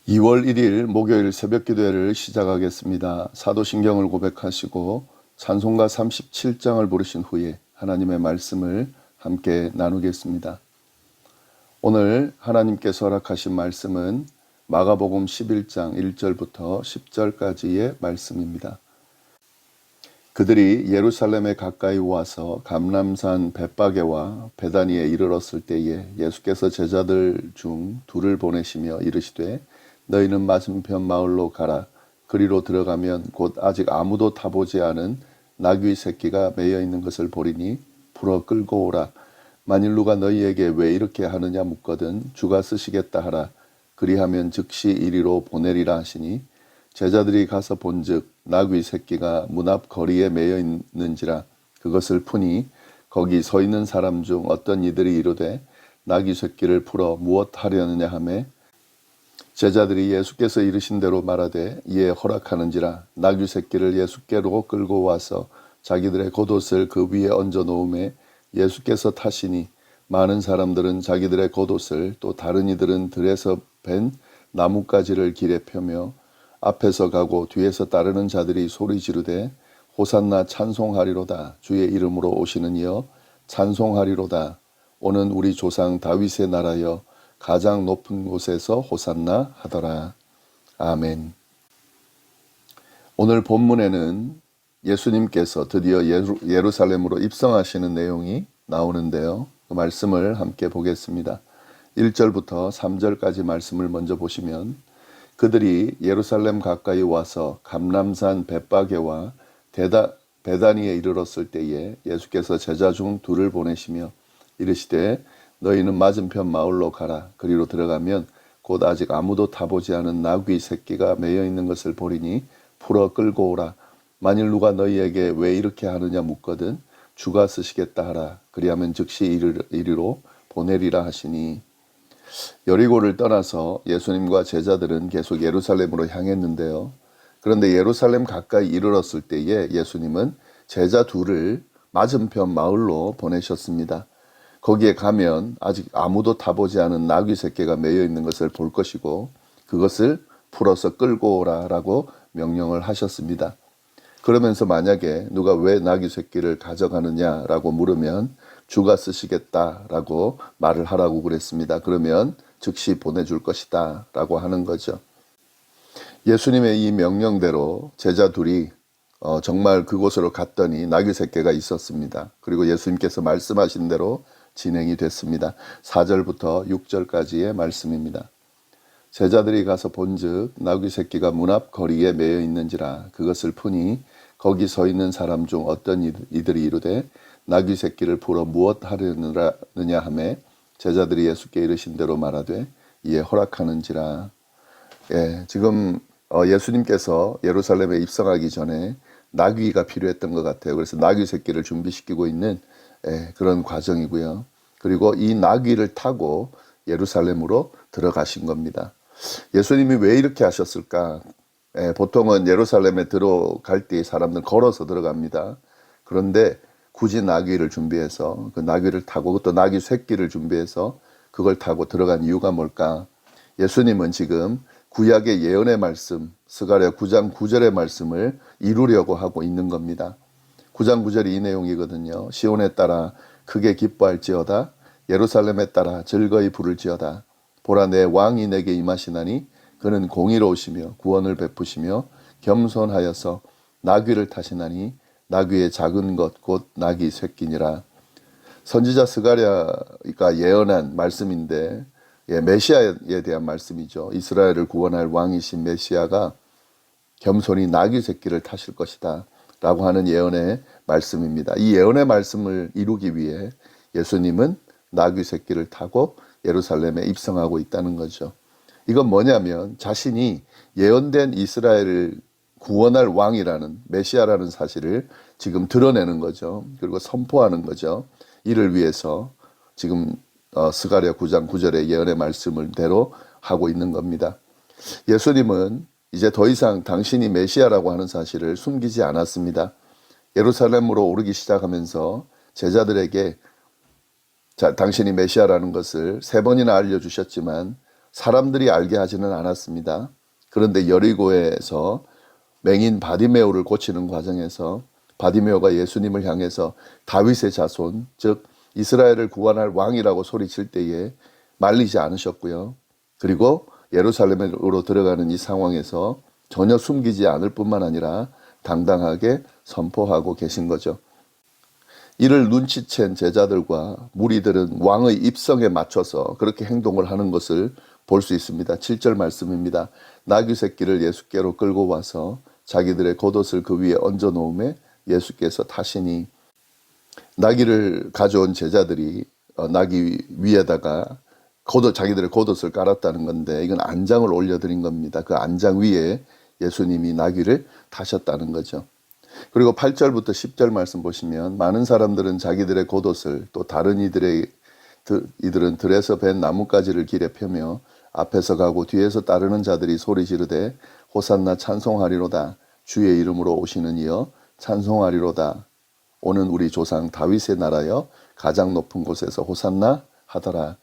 2월 1일 목요일 새벽 기도회를 시작하겠습니다. 사도신경을 고백하시고 찬송가 37장을 부르신 후에 하나님의 말씀을 함께 나누겠습니다. 오늘 하나님께서 허락하신 말씀은 마가복음 11장 1절부터 10절까지의 말씀입니다. 그들이 예루살렘에 가까이 와서 감람산 벳바게와 베다니에 이르렀을 때에 예수께서 제자들 중 둘을 보내시며 이르시되 너희는 맞은편 마을로 가라. 그리로 들어가면 곧 아직 아무도 타보지 않은 나귀 새끼가 매여 있는 것을 보리니 풀어 끌고 오라. 만일 누가 너희에게 왜 이렇게 하느냐 묻거든 주가 쓰시겠다 하라. 그리하면 즉시 이리로 보내리라 하시니 제자들이 가서 본즉 나귀 새끼가 문 앞 거리에 매여 있는지라. 그것을 푸니 거기 서 있는 사람 중 어떤 이들이 이르되 나귀 새끼를 풀어 무엇 하려느냐 하매 제자들이 예수께서 이르신 대로 말하되 이에 허락하는지라. 나귀 새끼를 예수께로 끌고 와서 자기들의 겉옷을 그 위에 얹어 놓음에 예수께서 타시니 많은 사람들은 자기들의 겉옷을 또 다른 이들은 들에서 벤 나뭇가지를 길에 펴며 앞에서 가고 뒤에서 따르는 자들이 소리 지르되 호산나 찬송하리로다. 주의 이름으로 오시는 이여 찬송하리로다. 오는 우리 조상 다윗의 나라여 가장 높은 곳에서 호산나 하더라. 아멘. 오늘 본문에는 예수님께서 드디어 예루살렘으로 입성하시는 내용이 나오는데요. 그 말씀을 함께 보겠습니다. 1절부터 3절까지 말씀을 먼저 보시면 그들이 예루살렘 가까이 와서 감람산 벳바게와 베다니에 이르렀을 때에 예수께서 제자 중 둘을 보내시며 이르시되 너희는 맞은편 마을로 가라. 그리로 들어가면 곧 아직 아무도 타보지 않은 나귀 새끼가 매여 있는 것을 보리니 풀어 끌고 오라. 만일 누가 너희에게 왜 이렇게 하느냐 묻거든 주가 쓰시겠다 하라. 그리하면 즉시 이리로 보내리라 하시니 여리고를 떠나서 예수님과 제자들은 계속 예루살렘으로 향했는데요. 그런데 예루살렘 가까이 이르렀을 때에 예수님은 제자 둘을 맞은편 마을로 보내셨습니다. 거기에 가면 아직 아무도 타보지 않은 나귀 새끼가 매여 있는 것을 볼 것이고 그것을 풀어서 끌고 오라라고 명령을 하셨습니다. 그러면서 만약에 누가 왜 나귀 새끼를 가져가느냐라고 물으면 주가 쓰시겠다라고 말을 하라고 그랬습니다. 그러면 즉시 보내줄 것이다 라고 하는 거죠. 예수님의 이 명령대로 제자 둘이 정말 그곳으로 갔더니 나귀 새끼가 있었습니다. 그리고 예수님께서 말씀하신 대로 진행이 됐습니다. 4절부터 6절까지의 말씀입니다. 제자들이 가서 본즉 나귀 새끼가 문 앞 거리에 매여 있는지라. 그것을 푸니 거기 서 있는 사람 중 어떤 이들이 이르되 나귀 새끼를 풀어 무엇 하려느냐 하매 제자들이 예수께 이르신 대로 말하되 이에 허락하는지라. 지금 예수님께서 예루살렘에 입성하기 전에 나귀가 필요했던 것 같아요. 그래서 나귀 새끼를 준비시키고 있는 그런 과정이고요. 그리고 이 나귀를 타고 예루살렘으로 들어가신 겁니다. 예수님이 왜 이렇게 하셨을까? 보통은 예루살렘에 들어갈 때 사람들은 걸어서 들어갑니다. 그런데 굳이 나귀를 준비해서 그 나귀를 타고 또 나귀 새끼를 준비해서 그걸 타고 들어간 이유가 뭘까? 예수님은 지금 구약의 예언의 말씀, 스가랴 9장 9절의 말씀을 이루려고 하고 있는 겁니다. 9장 9절이 이 내용이거든요. 시온에 따라 크게 기뻐할지어다. 예루살렘에 따라 즐거이 부를지어다. 보라 내 왕이 내게 임하시나니 그는 공의로우시며 구원을 베푸시며 겸손하여서 나귀를 타시나니 나귀의 작은 것 곧 나귀 새끼니라. 선지자 스가랴가 예언한 말씀인데 메시아에 대한 말씀이죠. 이스라엘을 구원할 왕이신 메시아가 겸손히 나귀 새끼를 타실 것이다 라고 하는 예언의 말씀입니다. 이 예언의 말씀을 이루기 위해 예수님은 나귀 새끼를 타고 예루살렘에 입성하고 있다는 거죠. 이건 뭐냐면 자신이 예언된 이스라엘을 구원할 왕이라는 메시아라는 사실을 지금 드러내는 거죠. 그리고 선포하는 거죠. 이를 위해서 지금 스가랴 9장 9절의 예언의 말씀을 대로 하고 있는 겁니다. 예수님은 이제 더 이상 당신이 메시아라고 하는 사실을 숨기지 않았습니다. 예루살렘으로 오르기 시작하면서 제자들에게 당신이 메시아라는 것을 3번이나 알려주셨지만 사람들이 알게 하지는 않았습니다. 그런데 여리고에서 맹인 바디메오를 고치는 과정에서 바디메오가 예수님을 향해서 다윗의 자손, 즉 이스라엘을 구원할 왕이라고 소리칠 때에 말리지 않으셨고요. 그리고 예루살렘으로 들어가는 이 상황에서 전혀 숨기지 않을 뿐만 아니라 당당하게 선포하고 계신 거죠. 이를 눈치챈 제자들과 무리들은 왕의 입성에 맞춰서 그렇게 행동을 하는 것을 볼 수 있습니다. 7절 말씀입니다. 나귀 새끼를 예수께로 끌고 와서 자기들의 겉옷을 그 위에 얹어 놓음에 예수께서 타시니, 나귀를 가져온 제자들이 나귀 위에다가 자기들의 겉옷을 깔았다는 건데, 이건 안장을 올려드린 겁니다. 그 안장 위에 예수님이 나귀를 타셨다는 거죠. 그리고 8절부터 10절 말씀 보시면, 많은 사람들은 자기들의 겉옷을, 또 다른 이들은 들에서 벤 나뭇가지를 길에 펴며 앞에서 가고 뒤에서 따르는 자들이 소리 지르되 호산나 찬송하리로다, 주의 이름으로 오시는 이여 찬송하리로다, 오는 우리 조상 다윗의 나라여 가장 높은 곳에서 호산나 하더라.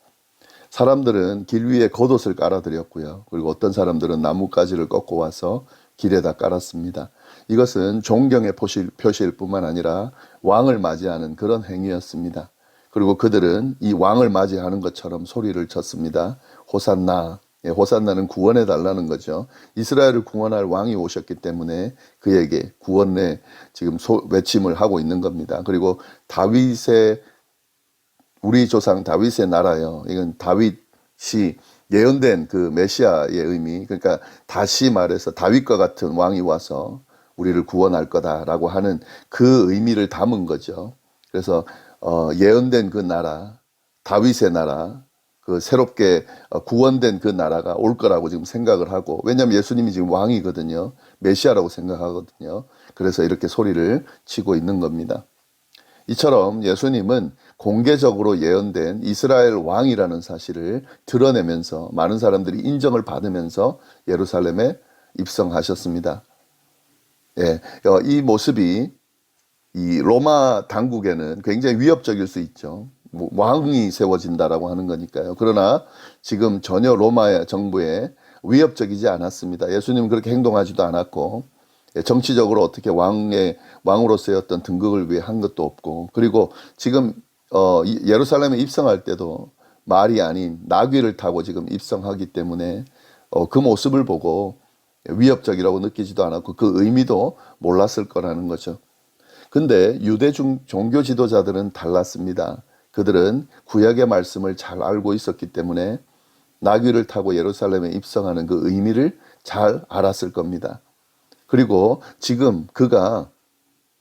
사람들은 길 위에 겉옷을 깔아드렸고요. 그리고 어떤 사람들은 나뭇가지를 꺾고 와서 길에다 깔았습니다. 이것은 존경의 표시일 뿐만 아니라 왕을 맞이하는 그런 행위였습니다. 그리고 그들은 이 왕을 맞이하는 것처럼 소리를 쳤습니다. 호산나. 호산나는 구원해 달라는 거죠. 이스라엘을 구원할 왕이 오셨기 때문에 그에게 구원의 지금 외침을 하고 있는 겁니다. 그리고 우리 조상 다윗의 나라요. 이건 다윗이 예언된 그 메시아의 의미, 그러니까 다시 말해서 다윗과 같은 왕이 와서 우리를 구원할 거다라고 하는 그 의미를 담은 거죠. 그래서 예언된 그 나라, 다윗의 나라, 그 새롭게 구원된 그 나라가 올 거라고 지금 생각을 하고, 왜냐하면 예수님이 지금 왕이거든요. 메시아라고 생각하거든요. 그래서 이렇게 소리를 치고 있는 겁니다. 이처럼 예수님은 공개적으로 예언된 이스라엘 왕이라는 사실을 드러내면서 많은 사람들이 인정을 받으면서 예루살렘에 입성하셨습니다. 예, 이 모습이 이 로마 당국에는 굉장히 위협적일 수 있죠. 왕이 세워진다라고 하는 거니까요. 그러나 지금 전혀 로마 정부에 위협적이지 않았습니다. 예수님은 그렇게 행동하지도 않았고, 정치적으로 어떻게 왕으로서의 어떤 등극을 위해 한 것도 없고, 그리고 지금 예루살렘에 입성할 때도 말이 아닌 나귀를 타고 지금 입성하기 때문에 그 모습을 보고 위협적이라고 느끼지도 않았고 그 의미도 몰랐을 거라는 거죠. 근데 유대 종교 지도자들은 달랐습니다. 그들은 구약의 말씀을 잘 알고 있었기 때문에 나귀를 타고 예루살렘에 입성하는 그 의미를 잘 알았을 겁니다. 그리고 지금 그가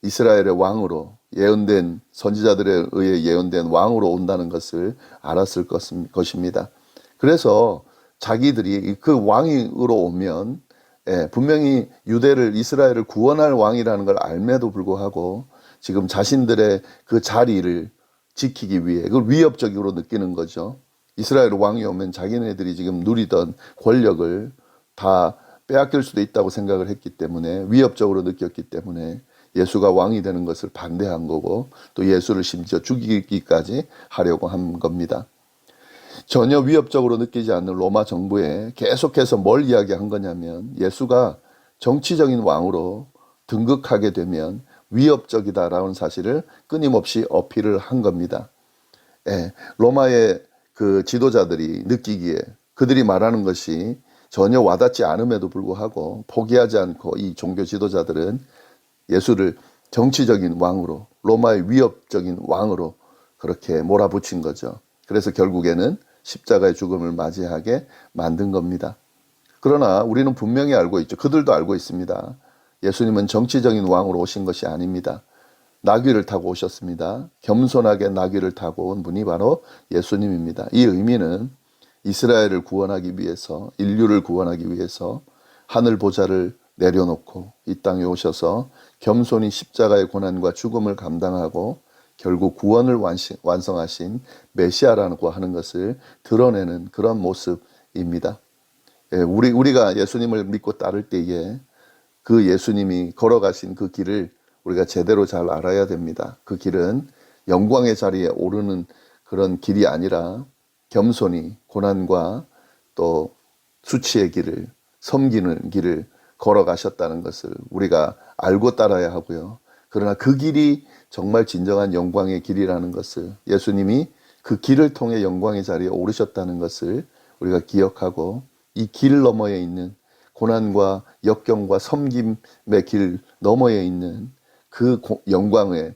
이스라엘의 왕으로 예언된, 선지자들에 의해 예언된 왕으로 온다는 것을 알았을 것입니다. 그래서 자기들이 그 왕으로 오면 분명히 이스라엘을 구원할 왕이라는 걸 알매도 불구하고 지금 자신들의 그 자리를 지키기 위해 그걸 위협적으로 느끼는 거죠. 이스라엘 왕이 오면 자기네들이 지금 누리던 권력을 다 빼앗길 수도 있다고 생각을 했기 때문에, 위협적으로 느꼈기 때문에 예수가 왕이 되는 것을 반대한 거고, 또 예수를 심지어 죽이기까지 하려고 한 겁니다. 전혀 위협적으로 느끼지 않는 로마 정부에 계속해서 뭘 이야기한 거냐면, 예수가 정치적인 왕으로 등극하게 되면 위협적이다라는 사실을 끊임없이 어필을 한 겁니다. 로마의 그 지도자들이 느끼기에 그들이 말하는 것이 전혀 와닿지 않음에도 불구하고 포기하지 않고 이 종교 지도자들은 예수를 정치적인 왕으로, 로마의 위협적인 왕으로 그렇게 몰아붙인 거죠. 그래서 결국에는 십자가의 죽음을 맞이하게 만든 겁니다. 그러나 우리는 분명히 알고 있죠. 그들도 알고 있습니다. 예수님은 정치적인 왕으로 오신 것이 아닙니다. 나귀를 타고 오셨습니다. 겸손하게 나귀를 타고 온 분이 바로 예수님입니다. 이 의미는 이스라엘을 구원하기 위해서, 인류를 구원하기 위해서 하늘 보좌를 내려놓고 이 땅에 오셔서 겸손히 십자가의 고난과 죽음을 감당하고 결국 구원을 완성하신 메시아라고 하는 것을 드러내는 그런 모습입니다. 우리가 예수님을 믿고 따를 때에 그 예수님이 걸어가신 그 길을 우리가 제대로 잘 알아야 됩니다. 그 길은 영광의 자리에 오르는 그런 길이 아니라 겸손히 고난과 또 수치의 길을, 섬기는 길을 걸어가셨다는 것을 우리가 알고 따라야 하고요. 그러나 그 길이 정말 진정한 영광의 길이라는 것을, 예수님이 그 길을 통해 영광의 자리에 오르셨다는 것을 우리가 기억하고, 이 길 너머에 있는 고난과 역경과 섬김의 길 너머에 있는 그 영광의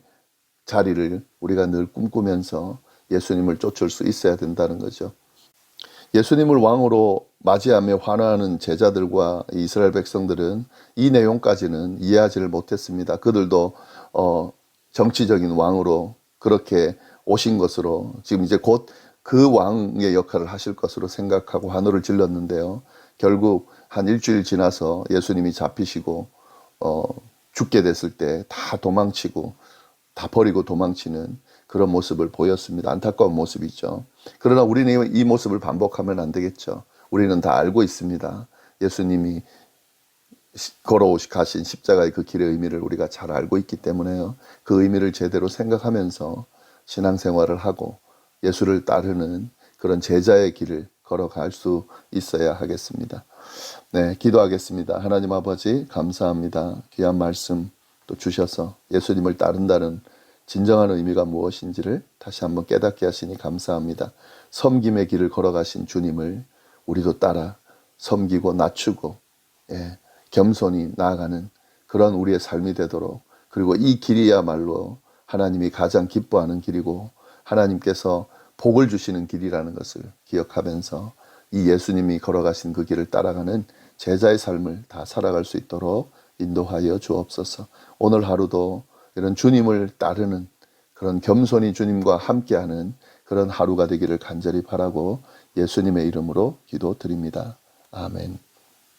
자리를 우리가 늘 꿈꾸면서 예수님을 쫓을 수 있어야 된다는 거죠. 예수님을 왕으로 맞이하며 환호하는 제자들과 이스라엘 백성들은 이 내용까지는 이해하지를 못했습니다. 그들도 정치적인 왕으로 그렇게 오신 것으로, 지금 이제 곧 그 왕의 역할을 하실 것으로 생각하고 환호를 질렀는데요. 결국 한 일주일 지나서 예수님이 잡히시고 죽게 됐을 때 다 도망치고, 다 버리고 도망치는 그런 모습을 보였습니다. 안타까운 모습이죠. 그러나 우리는 이 모습을 반복하면 안 되겠죠. 우리는 다 알고 있습니다. 예수님이 걸어가신 십자가의 그 길의 의미를 우리가 잘 알고 있기 때문에요. 그 의미를 제대로 생각하면서 신앙생활을 하고 예수를 따르는 그런 제자의 길을 걸어갈 수 있어야 하겠습니다. 네, 기도하겠습니다. 하나님 아버지, 감사합니다. 귀한 말씀 또 주셔서 예수님을 따른다는 진정한 의미가 무엇인지를 다시 한번 깨닫게 하시니 감사합니다. 섬김의 길을 걸어가신 주님을 우리도 따라 섬기고 낮추고, 겸손히 나아가는 그런 우리의 삶이 되도록, 그리고 이 길이야말로 하나님이 가장 기뻐하는 길이고 하나님께서 복을 주시는 길이라는 것을 기억하면서 이 예수님이 걸어가신 그 길을 따라가는 제자의 삶을 다 살아갈 수 있도록 인도하여 주옵소서. 오늘 하루도 이런 주님을 따르는, 그런 겸손히 주님과 함께하는 그런 하루가 되기를 간절히 바라고 예수님의 이름으로 기도드립니다. 아멘.